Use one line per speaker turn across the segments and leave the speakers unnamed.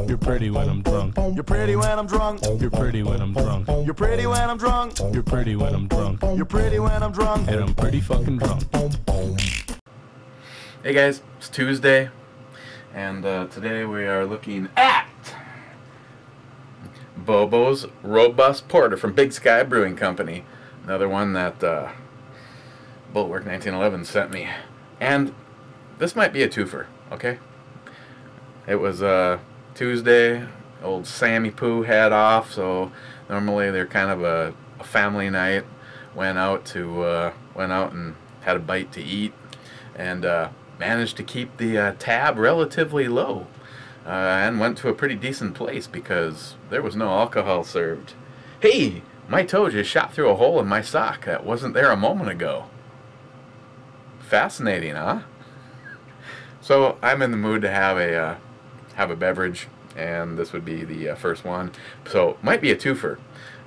You're pretty when I'm drunk.
You're pretty when I'm drunk.
You're pretty when I'm drunk.
You're pretty when I'm drunk.
You're pretty when I'm drunk.
You're pretty when I'm drunk.
And I'm pretty fucking drunk.
Hey guys, it's Tuesday, and today we are looking at Bobo's Robust Porter from Big Sky Brewing Company. Another one that Bulwark 1911 sent me. And this might be a twofer, okay? It was Tuesday, old Sammy Poo had off, so normally they're kind of a family night. Went out and had a bite to eat, and managed to keep the tab relatively low, and went to a pretty decent place because there was no alcohol served. Hey, my toe just shot through a hole in my sock that wasn't there a moment ago. Fascinating, huh? So I'm in the mood to have a beverage, and this would be the first one. So might be a twofer.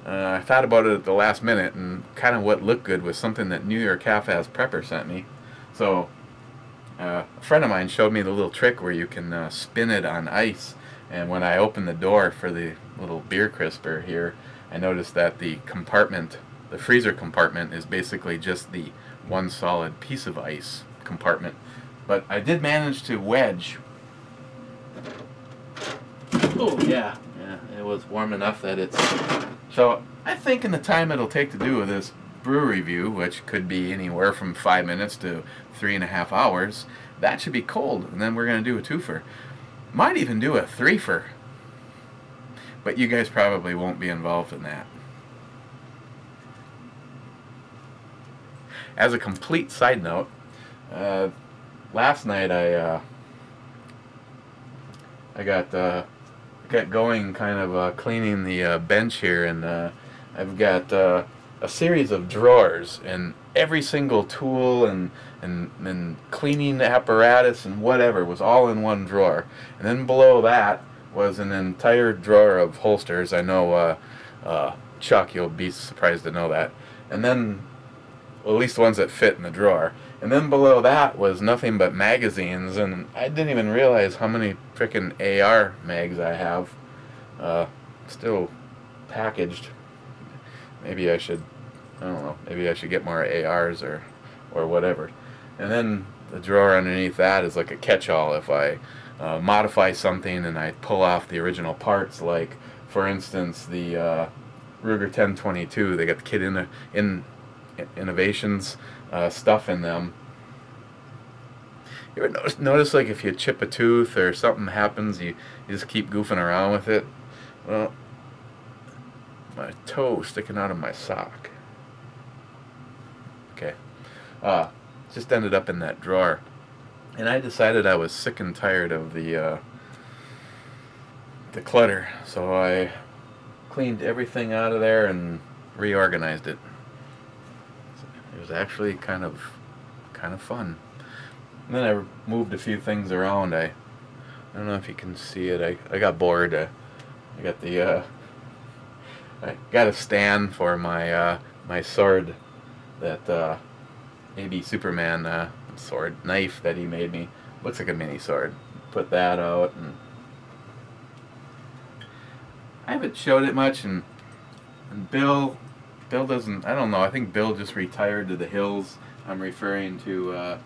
I thought about it at the last minute, and kind of what looked good was something that New York Half-Ass Prepper sent me. So a friend of mine showed me the little trick where you can spin it on ice, and when I opened the door for the little beer crisper here, I noticed that the compartment, the freezer compartment, is basically just the one solid piece of ice compartment. But I did manage to wedge. Oh yeah, it was warm enough that it's... So I think in the time it'll take to do this brew review, which could be anywhere from 5 minutes to 3.5 hours, that should be cold, and then we're going to do a twofer. Might even do a threefer. But you guys probably won't be involved in that. As a complete side note, last night I got going kind of cleaning the bench here, and I've got a series of drawers, and every single tool and cleaning apparatus and whatever was all in one drawer. And then below that was an entire drawer of holsters. I know Chuck, you'll be surprised to know that. And then, well, at least the ones that fit in the drawer. And then below that was nothing but magazines, and I didn't even realize how many frickin' AR mags I have still packaged. Maybe I should, I don't know, maybe I should get more ARs or whatever. And then the drawer underneath that is like a catch-all if I modify something and I pull off the original parts, like for instance the Ruger 1022. They got the Kid Innovations stuff in them. You ever notice like if you chip a tooth or something happens, you just keep goofing around with it? Well, my toe sticking out of my sock. Okay. Just ended up in that drawer. And I decided I was sick and tired of the clutter, so I cleaned everything out of there and reorganized it. It was actually kind of fun. And then I moved a few things around. I don't know if you can see it. I got bored. I got the I got a stand for my my sword, that maybe Superman sword knife that he made me. Looks like a mini sword. Put that out, and I haven't showed it much, and Bill doesn't, I don't know, I think Bill just retired to the hills. I'm referring to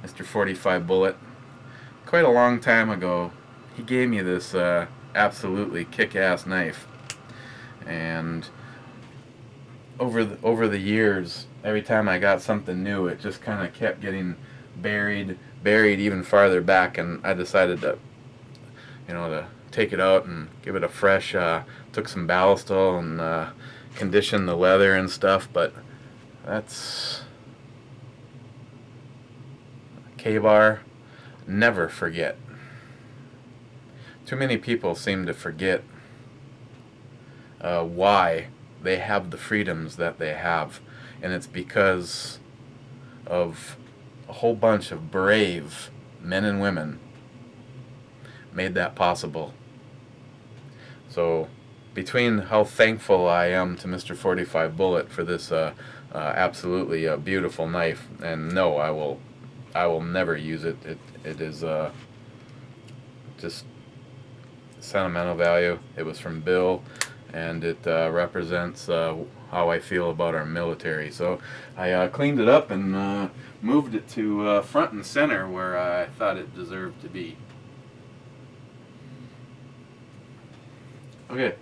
Mr. 45 Bullet. Quite a long time ago, he gave me this absolutely kick-ass knife, and over the years, every time I got something new, it just kind of kept getting buried even farther back, and I decided to, to take it out and give it a fresh, took some ballastol and conditioned the leather and stuff. But that's K-Bar, never forget. Too many people seem to forget why they have the freedoms that they have, and it's because of a whole bunch of brave men and women made that possible. So between how thankful I am to Mr. 45 Bullet for this absolutely beautiful knife, and no, I will never use it. It is just sentimental value. It was from Bill, and it represents how I feel about our military. So I cleaned it up and moved it to front and center where I thought it deserved to be. Okay.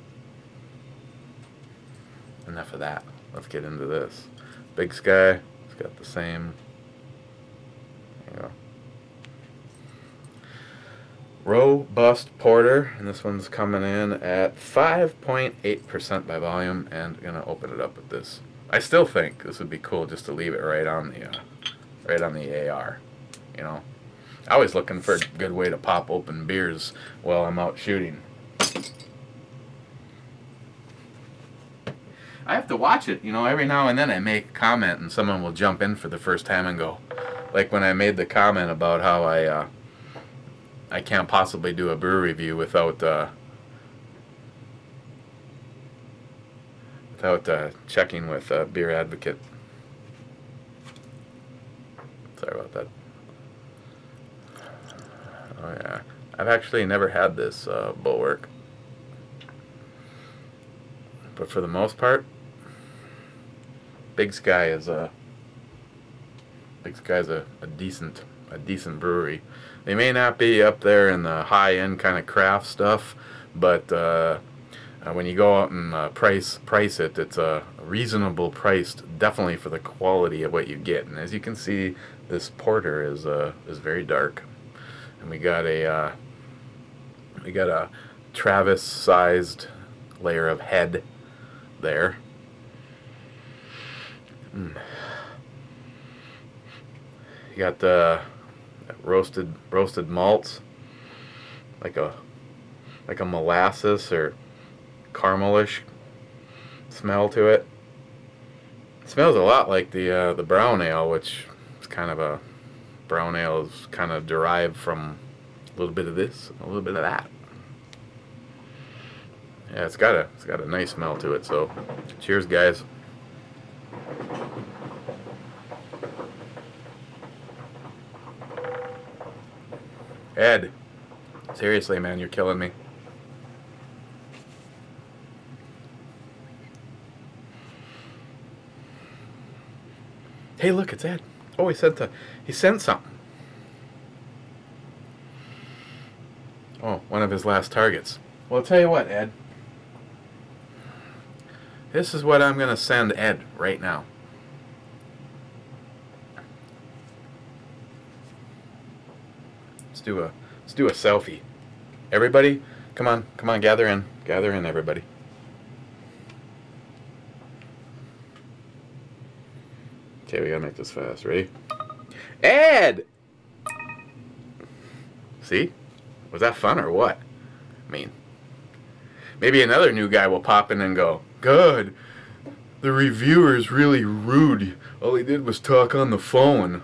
Enough of that. Let's get into this. Big Sky. It's got the same. There you go. Robust porter, and this one's coming in at 5.8% by volume, and I'm gonna open it up with this. I still think this would be cool just to leave it right on the AR. You know, always looking for a good way to pop open beers while I'm out shooting. I have to watch it, you know, every now and then I make a comment and someone will jump in for the first time and go, like when I made the comment about how I can't possibly do a brew review without checking with Beer Advocate. Sorry about that. Oh yeah, I've actually never had this Bulwark, but for the most part, Big Sky is a decent brewery. They may not be up there in the high-end kind of craft stuff, but when you go out and price it, it's a reasonable priced, definitely for the quality of what you get. And as you can see, this porter is very dark, and we got a Travis-sized layer of head there. You got the roasted malts, like a molasses or caramelish smell to it. It smells a lot like the brown ale, which is kind of a brown ale is kind of derived from a little bit of this, a little bit of that. Yeah, it's got a nice smell to it. So, cheers, guys. Ed, seriously, man, you're killing me. Hey, look, it's Ed. Oh, he sent something. Oh, one of his last targets. Well, I'll tell you what, Ed. This is what I'm gonna send Ed right now. Let's do a selfie. Everybody, come on, gather in, everybody. Okay, we gotta make this fast. Ready? Ed! See? Was that fun or what? I mean, maybe another new guy will pop in and go, "God, the reviewer is really rude. All he did was talk on the phone."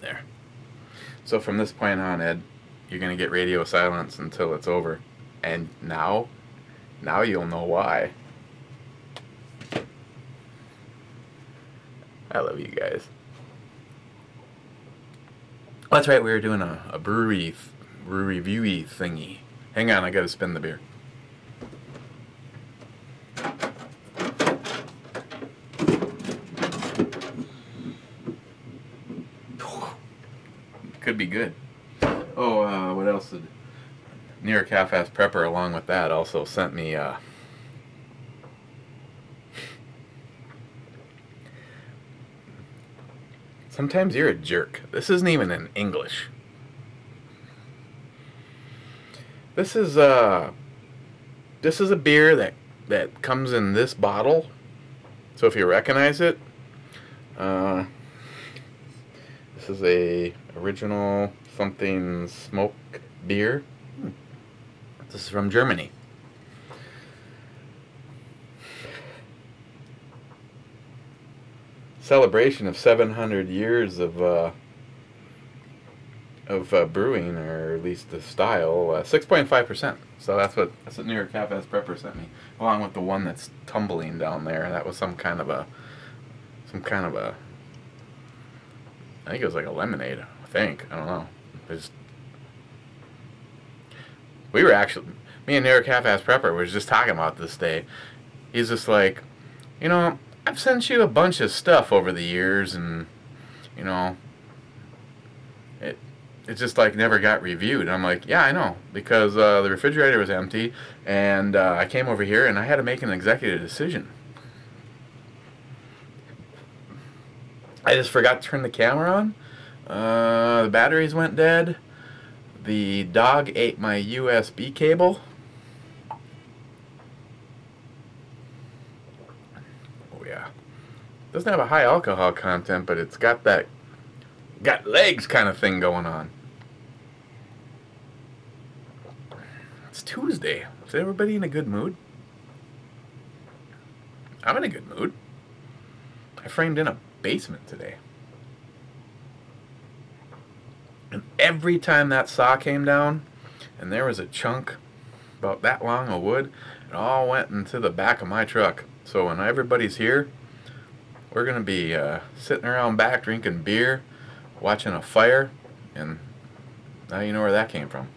There. So from this point on, Ed, you're going to get radio silence until it's over. And now you'll know why. I love you guys. That's right, we were doing a brew review-y thingy. Hang on, I got to spin the beer. Could be good. Oh, what else did New York Half-Ass Prepper, along with that, also sent me Sometimes you're a jerk. This isn't even in English. This is a beer that comes in this bottle. So if you recognize it, this is a original something smoke beer. This is from Germany. Celebration of 700 years of brewing, or at least the style. 6.5%. So that's what New York Half-Ass Prepper sent me, along with the one that's tumbling down there. That was some kind of a I think it was like a lemonade. I don't know. we were actually, me and Eric Half-Ass Prepper was just talking about this day. He's just like, you know, I've sent you a bunch of stuff over the years, and you know, it just like never got reviewed. And I'm like, yeah, I know, because the refrigerator was empty, and I came over here and I had to make an executive decision. I just forgot to turn the camera on. The batteries went dead. The dog ate my USB cable. Oh yeah. Doesn't have a high alcohol content, but it's got that got legs kind of thing going on. It's Tuesday. Is everybody in a good mood? I'm in a good mood. I framed in a basement today. And every time that saw came down and there was a chunk about that long of wood, it all went into the back of my truck. So when everybody's here, we're going to be sitting around back drinking beer, watching a fire, and now you know where that came from.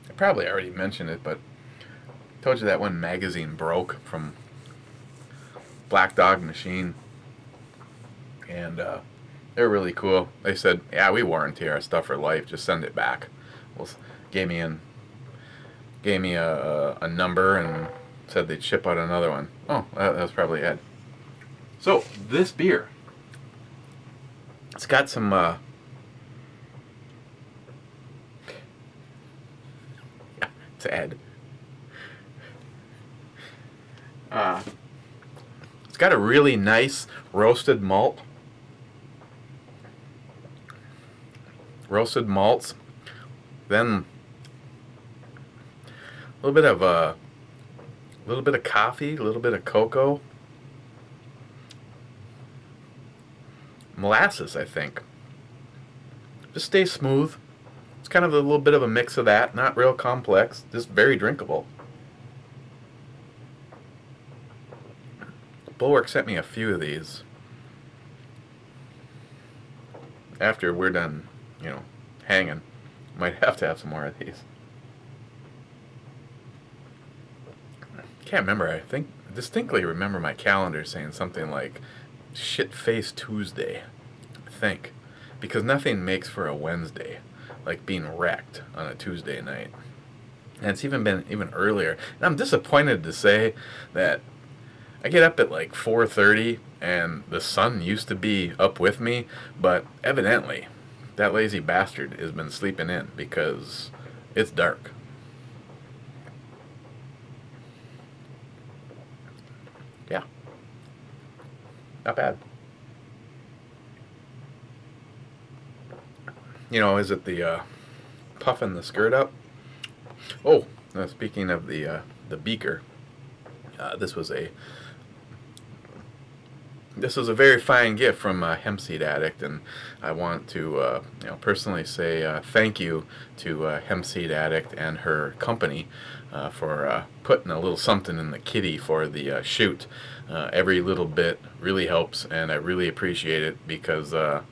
I probably already mentioned it, but I told you that one magazine broke from Black Dog Machine, and they're really cool. They said, yeah, we warranty our stuff for life, just send it back. Well, gave me a number and said they'd ship out another one. Oh, that was probably it. So this beer, it's got some yeah, it's Ed. It's got a really nice roasted malt. Roasted malts. Then a little bit of coffee, a little bit of cocoa. Molasses, I think. Just stays smooth. It's kind of a little bit of a mix of that, not real complex, just very drinkable. Bulwark sent me a few of these. After we're done, you know, hanging, might have to have some more of these. Can't remember. I distinctly remember my calendar saying something like Shit-Face Tuesday. I think. Because nothing makes for a Wednesday, like being wrecked on a Tuesday night. And it's even been earlier. And I'm disappointed to say that I get up at like 4:30 and the sun used to be up with me, but evidently that lazy bastard has been sleeping in because it's dark. Yeah. Not bad. You know, is it the puffing the skirt up? Oh, speaking of the beaker, this was a very fine gift from HempSeedAddict, and I want to you know, personally say thank you to HempSeedAddict and her company for putting a little something in the kitty for the shoot. Every little bit really helps, and I really appreciate it because I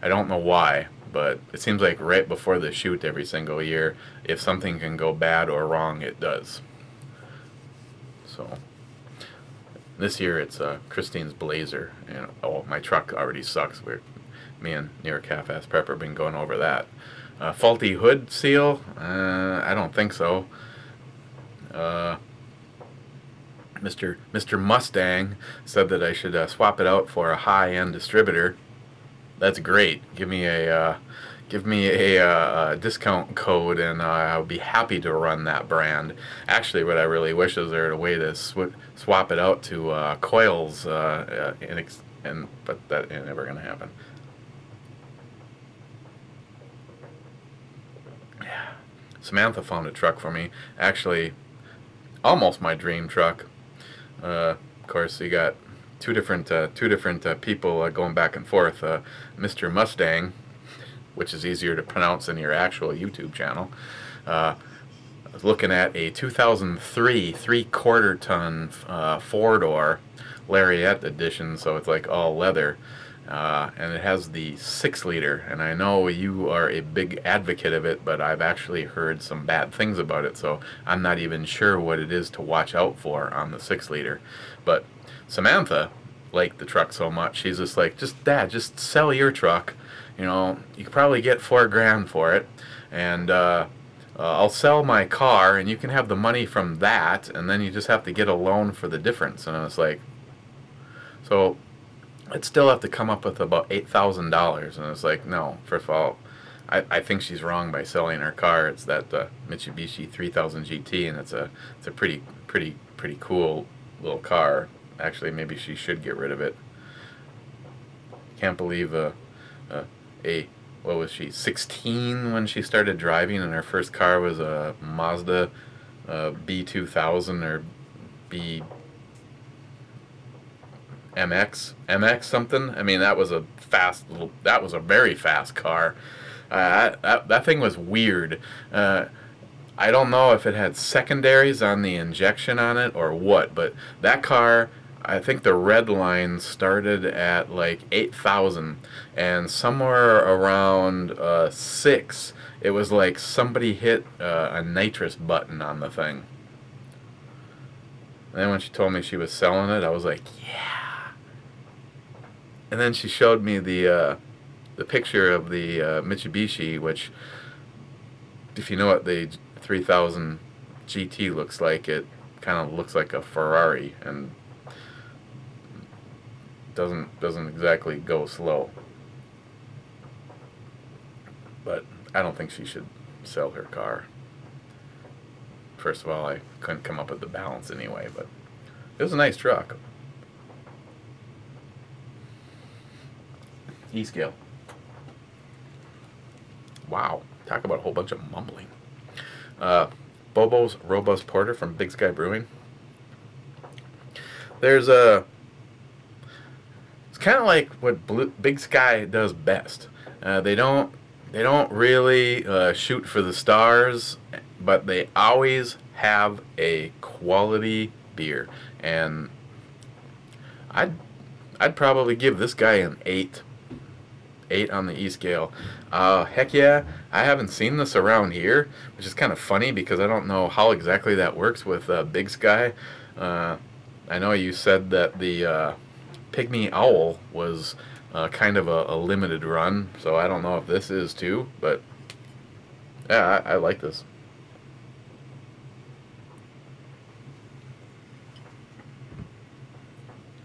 don't know why, but it seems like right before the shoot every single year, if something can go bad or wrong, it does. So this year it's Christine's Blazer, and oh, my truck already sucks. Me and Eric Half-Ass Prepper have been going over that. Faulty hood seal? I don't think so. Mr. Mustang said that I should swap it out for a high-end distributor. That's great. Give me a discount code, and I'll be happy to run that brand. Actually, what I really wish is there a way to swap it out to coils, but that ain't never gonna happen. Samantha found a truck for me. Actually, almost my dream truck. Of course, you got two different people going back and forth. Mr. Mustang, which is easier to pronounce than your actual YouTube channel. I was looking at a 2003 3/4 ton 4-door Lariat edition, so it's like all leather. and it has the 6-liter, and I know you are a big advocate of it, but I've actually heard some bad things about it, so I'm not even sure what it is to watch out for on the 6-liter. But Samantha liked the truck so much, she's just like, Dad, just sell your truck. You know, you could probably get $4,000 for it, and I'll sell my car, and you can have the money from that, and then you just have to get a loan for the difference. And I was like, so I'd still have to come up with about $8,000, and it's like, no. First of all, I think she's wrong by selling her car. It's that Mitsubishi 3000 GT, and it's a pretty cool little car. Actually, maybe she should get rid of it. Can't believe what was she, 16 when she started driving, and her first car was a Mazda B2000 or MX something. I mean, that was a very fast car. That thing was weird. I don't know if it had secondaries on the injection on it or what, but that car, I think the red line started at like 8,000, and somewhere around 6, it was like somebody hit a nitrous button on the thing. And then when she told me she was selling it, I was like, yeah. And then she showed me the picture of the Mitsubishi, which, if you know what the 3000 GT looks like, it kind of looks like a Ferrari, and doesn't exactly go slow. But I don't think she should sell her car. First of all, I couldn't come up with the balance anyway, but it was a nice truck. E-scale. Wow, talk about a whole bunch of mumbling. Bobo's Robust Porter from Big Sky Brewing. There's a... It's kind of like what Big Sky does best. They don't really shoot for the stars, but they always have a quality beer, and I'd probably give this guy an 8 on the E-scale. Heck yeah, I haven't seen this around here, which is kind of funny because I don't know how exactly that works with Big Sky. I know you said that the Pygmy Owl was kind of a limited run, so I don't know if this is too, but yeah, I like this.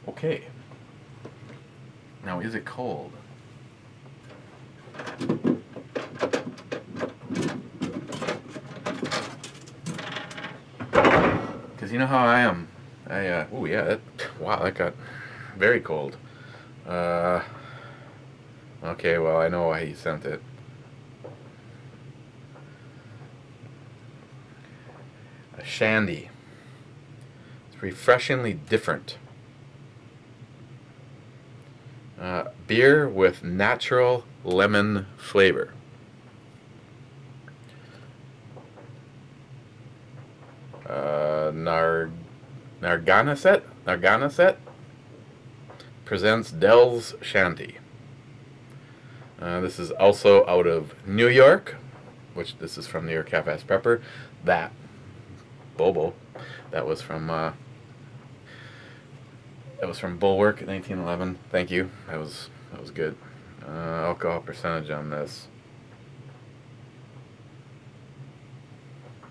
Okay. Now, is it cold? Because you know how I am. Oh yeah, wow, that got very cold. Okay, well, I know why he sent it. A Shandy. It's refreshingly different. Beer with natural lemon flavor. Narragansett presents Dell's Shandy. This is also out of New York, which this is from New York Half-Ass Prepper. That Bobo, that was from Bulwark, 1911. Thank you. That was good. Alcohol percentage on this. I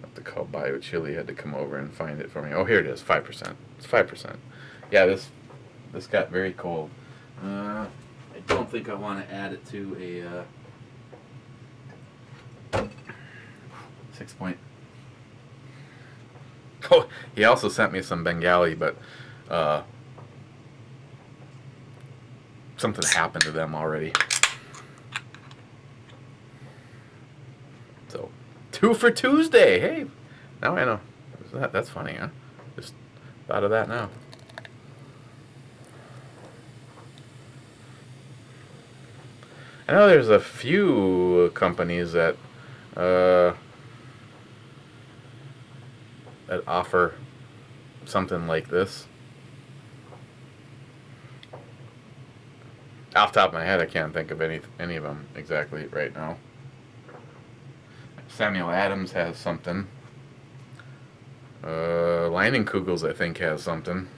have to call Bio Chili. Had to come over and find it for me. Oh, here it is. 5%. It's 5%. Yeah, this got very cold. I don't think I want to add it to a 6 point. Oh, he also sent me some Bengali, but something happened to them already. So, 2 for Tuesday. Hey, now I know. That's funny, huh? Just thought of that now. I know there's a few companies that offer something like this. Off the top of my head, I can't think of any of them exactly right now. Samuel Adams has something. Leinenkugels, I think, has something.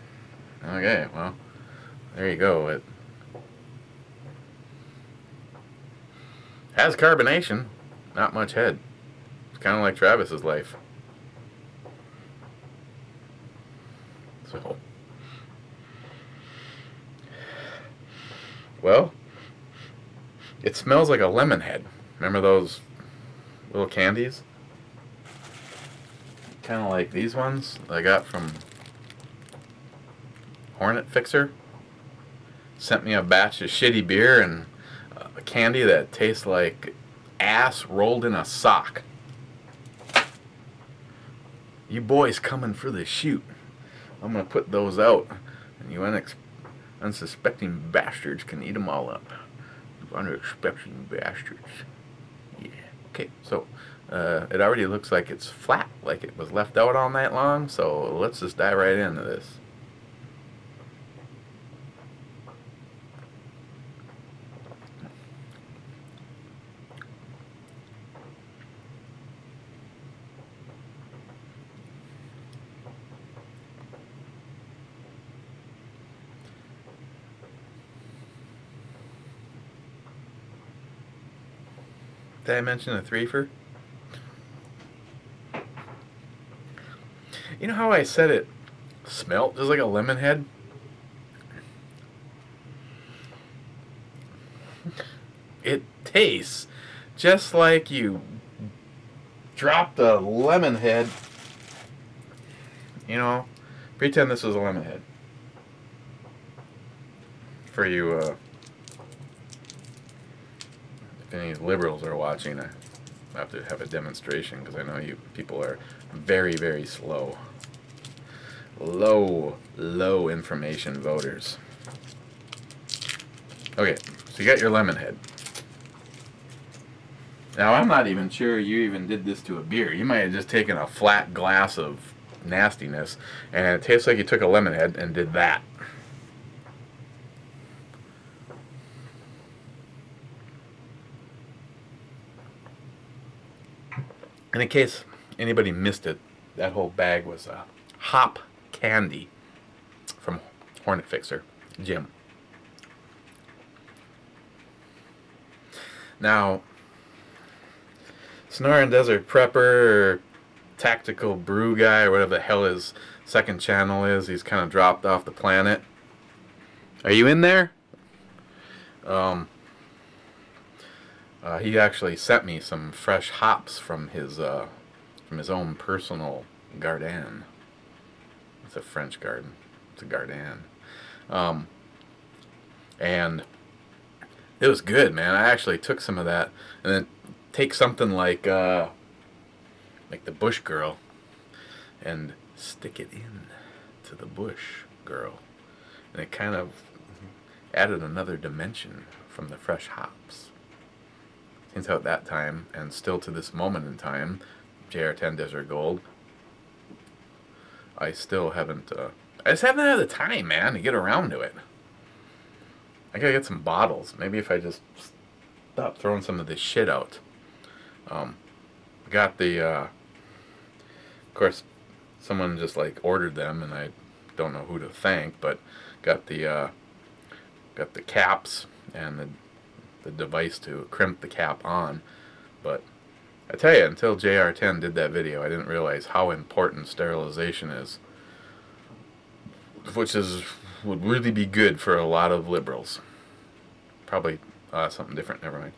Okay, well, there you go. It has carbonation, not much head. It's kind of like Travis's life. So, well, it smells like a lemon head. Remember those little candies? Kind of like these ones I got from Hornet Fixer. Sent me a batch of shitty beer and a candy that tastes like ass rolled in a sock. You boys coming for the shoot. I'm gonna put those out, and you unsuspecting bastards can eat them all up. You unsuspecting bastards. Yeah. Okay, so it already looks like it's flat, like it was left out all night long, so let's just dive right into this. Did I mention a threefer? You know how I said it smelled just like a lemon head? It tastes just like you dropped a lemon head. You know, pretend this was a lemon head. For you, if any liberals are watching, I have to have a demonstration because I know you people are very, very slow. Low information voters. Okay, so you got your lemon head. Now, I'm not even sure you even did this to a beer. You might have just taken a flat glass of nastiness, and it tastes like you took a lemon head and did that. And in case anybody missed it, that whole bag was hop candy from Hornet Fixer, Jim. Now, Sonoran Desert Prepper, or Tactical Brew Guy, or whatever the hell his second channel is, he's kind of dropped off the planet. Are you in there? He actually sent me some fresh hops from his own personal garden. It's a French garden. It's a garden. And it was good, man. I actually took some of that, and then take something like the bush girl, and stick it in to the bush girl, and it kind of added another dimension from the fresh hops. Seems out that time, and still to this moment in time, JR10 Desert Gold, I still haven't, I just haven't had the time, man, to get around to it. I gotta get some bottles. Maybe if I just stop throwing some of this shit out. Got the, of course, someone just like ordered them, and I don't know who to thank, but got the caps and the device to crimp the cap on. But I tell you, until JR10 did that video, I didn't realize how important sterilization is, which would really be good for a lot of liberals. Probably something different, never mind.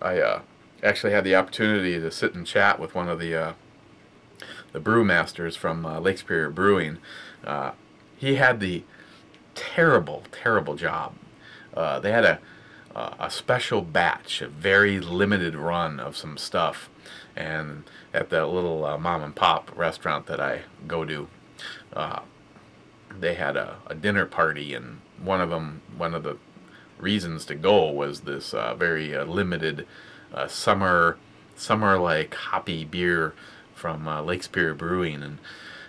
I actually had the opportunity to sit and chat with one of the brewmasters from Lake Superior Brewing. He had the terrible job. They had a special batch, a very limited run of some stuff, and at the little mom and pop restaurant that I go to, they had a dinner party, and one of the reasons to go was this very limited summer like hoppy beer from Lake Superior Brewing, and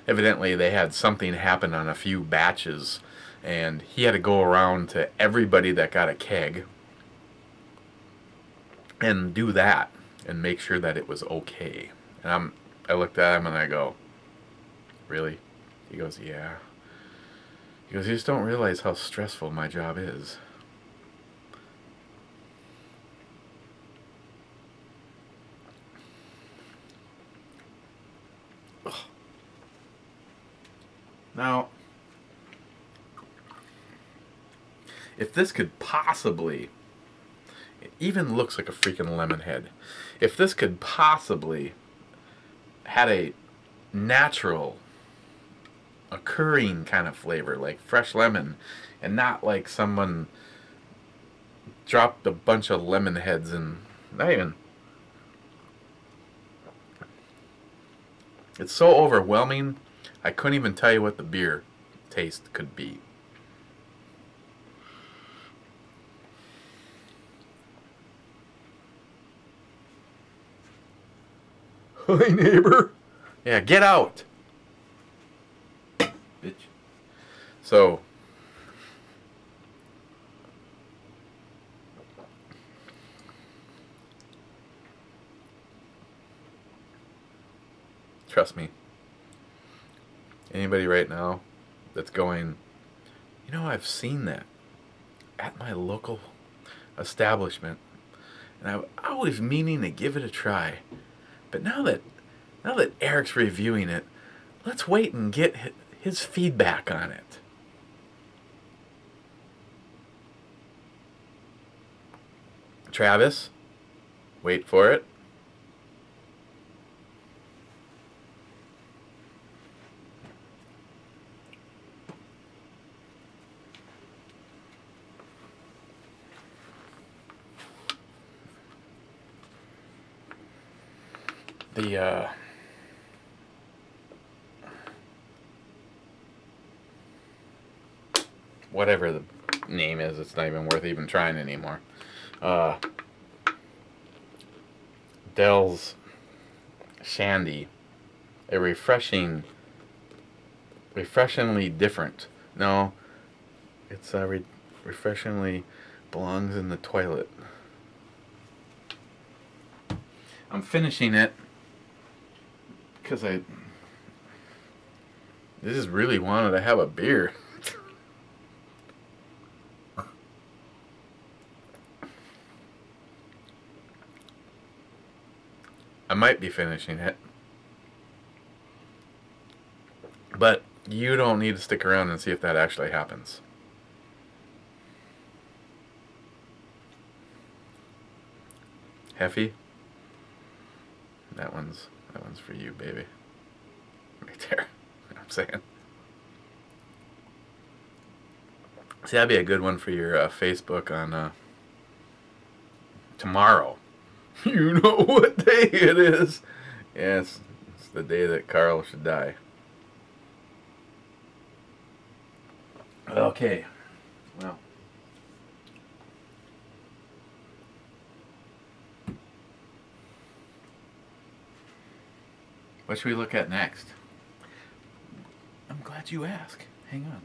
evidently they had something happen on a few batches, and he had to go around to everybody that got a keg and do that and make sure that it was okay. And I looked at him and I go, really? He goes, yeah. He goes, you just don't realize how stressful my job is. Ugh. Now, if this could possibly, it even looks like a freaking lemon head. If this could possibly had a natural occurring kind of flavor, like fresh lemon, and not like someone dropped a bunch of lemon heads and not even. It's so overwhelming, I couldn't even tell you what the beer taste could be. Hi, neighbor. Yeah, get out. Bitch. So, trust me, anybody right now that's going, you know, I've seen that at my local establishment, and I'm always meaning to give it a try, but now that Eric's reviewing it, let's wait and get his feedback on it. Travis, wait for it. Whatever the name is, it's not even worth even trying anymore. Dell's Shandy, a refreshingly different. No, it's refreshingly belongs in the toilet. I'm finishing it because I just really wanted to have a beer. I might be finishing it, but you don't need to stick around and see if that actually happens. Heffy, that one's for you, baby. Right there. You know what I'm saying? See, that'd be a good one for your Facebook on tomorrow. You know what day it is. Yes, it's the day that Carl should die. Okay. Well. What should we look at next? I'm glad you asked. Hang on.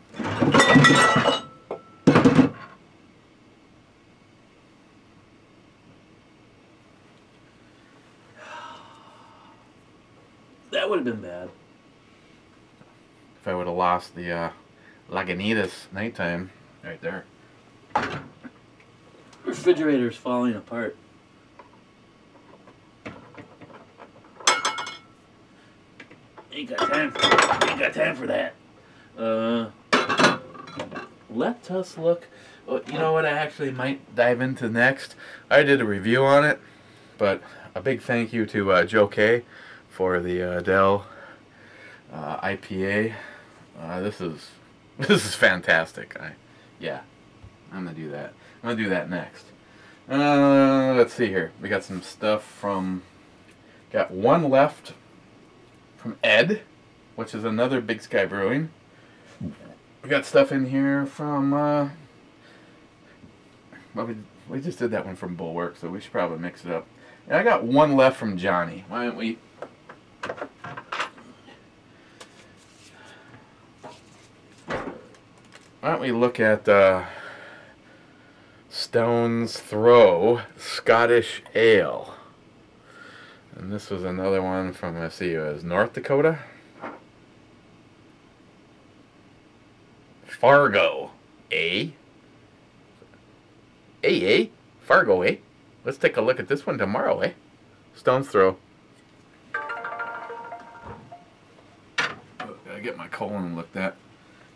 That would have been bad.
If I would have lost the Lagunitas nighttime right there.
Refrigerator's falling apart. Ain't got time for that. Let us look.
Well, you know what I actually might dive into next? I did a review on it, but a big thank you to Joe K for the Dell IPA. This is fantastic. Yeah, I'm gonna do that. I'm gonna do that next. Let's see here. We got some stuff from. Got one left from Ed, which is another Big Sky Brewing. We got stuff in here from. Well, we just did that one from Bulwark, so we should probably mix it up. And I got one left from Johnny. Why don't we? why don't we look at Stone's Throw Scottish Ale. And this was another one from, let's see, it was North Dakota? Fargo, eh? Eh? Fargo, eh? Let's take a look at this one tomorrow, eh? Stone's Throw. Oh, gotta get my colon looked at.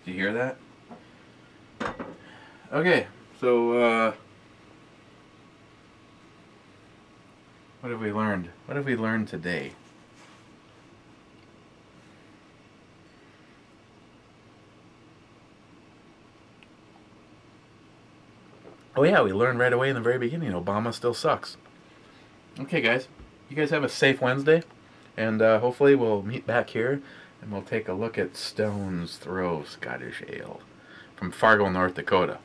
Did you hear that? Okay, so, what have we learned? What have we learned today? Oh yeah, we learned right away in the very beginning, Obama still sucks. Okay guys, you guys have a safe Wednesday, and hopefully we'll meet back here, and we'll take a look at Stone's Throw Scottish Ale from Fargo, North Dakota.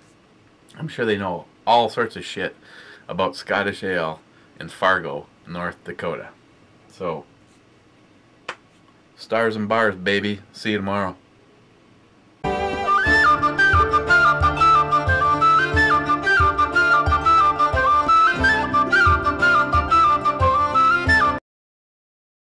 I'm sure they know all sorts of shit about Scottish Ale in Fargo, North Dakota. So, stars and bars, baby. See you tomorrow.